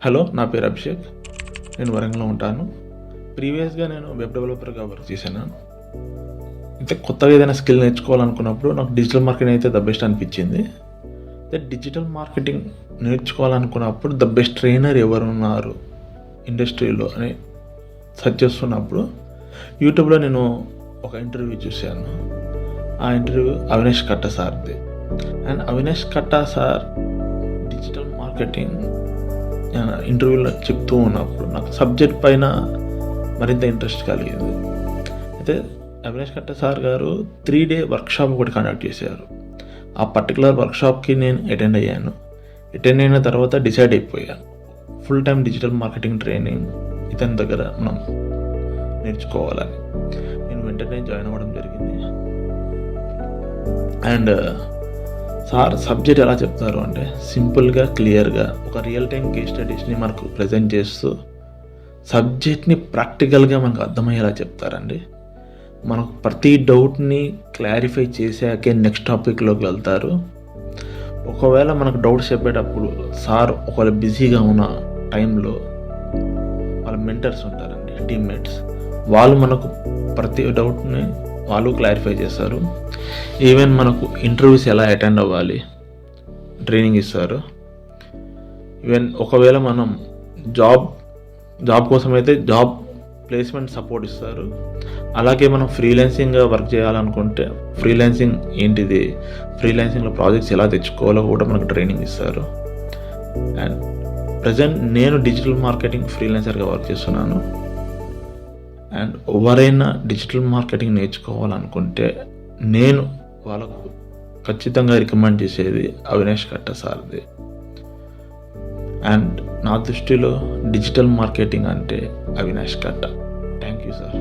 Hello, నా పేరు అభిషేక్. నేను వరంగల్లో ఉంటాను. ప్రీవియస్గా నేను వెబ్ డెవలపర్గా వర్క్ చేశాను. అయితే కొత్తగా ఏదైనా స్కిల్ నేర్చుకోవాలనుకున్నప్పుడు నాకు డిజిటల్ మార్కెటింగ్ అయితే ద బెస్ట్ అనిపించింది. అయితే డిజిటల్ మార్కెటింగ్ నేర్చుకోవాలనుకున్నప్పుడు ద బెస్ట్ ట్రైనర్ ఎవరు ఉన్నారు ఇండస్ట్రీలో అని సెర్చ్ చేస్తున్నప్పుడు యూట్యూబ్లో నేను ఒక ఇంటర్వ్యూ చూశాను. ఆ ఇంటర్వ్యూ అవినాష్ కట్ట సార్ది. అండ్ అవినాష్ కట్ట సార్ డిజిటల్ మార్కెటింగ్ ఇంటర్వ్యూలో చెప్తూ ఉన్నప్పుడు నాకు సబ్జెక్ట్ పైన మరింత ఇంట్రెస్ట్ కలిగింది. అయితే అవినాష్ కట్ట సార్ గారు 3 డే వర్క్షాప్ ఒకటి కండక్ట్ చేశారు. ఆ పర్టికులర్ వర్క్షాప్కి నేను అటెండ్ అయ్యాను. అటెండ్ అయిన తర్వాత డిసైడ్ అయిపోయాను, full time digital marketing training ఇతని దగ్గర మనం నేర్చుకోవాలని. నేను వెంటనే జాయిన్ అవ్వడం జరిగింది. అండ్ సార్ సబ్జెక్ట్ ఎలా చెప్తారు అంటే సింపుల్గా, క్లియర్గా ఒక రియల్ టైం కేస్ స్టడీస్ని మనకు ప్రజెంట్ చేస్తూ సబ్జెక్ట్ని ప్రాక్టికల్గా మనకు అర్థమయ్యేలా చెప్తారండి. మనకు ప్రతి డౌట్ని క్లారిఫై చేశాకే నెక్స్ట్ టాపిక్లోకి వెళ్తారు. ఒకవేళ మనకు డౌట్స్ చెప్పేటప్పుడు సార్ ఒకవేళ బిజీగా ఉన్న టైంలో వాళ్ళ మెంటర్స్ ఉంటారండి, టీమ్మేట్స్, వాళ్ళు మనకు ప్రతి డౌట్ని వాళ్ళు క్లారిఫై చేస్తారు. ఈవెన్ మనకు ఇంటర్వ్యూస్ ఎలా అటెండ్ అవ్వాలి ట్రైనింగ్ ఇస్తారు. ఈవెన్ ఒకవేళ మనం జాబ్ కోసం అయితే జాబ్ ప్లేస్మెంట్ సపోర్ట్ ఇస్తారు. అలాగే మనం ఫ్రీలాన్సింగ్గా వర్క్ చేయాలనుకుంటే ఫ్రీలాన్సింగ్ ఏంటిది, ఫ్రీలాన్సింగ్లో ప్రాజెక్ట్స్ ఎలా తెచ్చుకోవాలో కూడా మనకు ట్రైనింగ్ ఇస్తారు. అండ్ ప్రజెంట్ నేను డిజిటల్ మార్కెటింగ్ ఫ్రీలాన్సర్గా వర్క్ చేస్తున్నాను. అండ్ ఎవరైనా డిజిటల్ మార్కెటింగ్ నేర్చుకోవాలనుకుంటే నేను వాళ్ళకు ఖచ్చితంగా రికమెండ్ చేసేది అవినాష్ కట్ట సార్ది. అండ్ నా దృష్టిలో డిజిటల్ మార్కెటింగ్ అంటే అవినాష్ కట్ట. Thank you sir.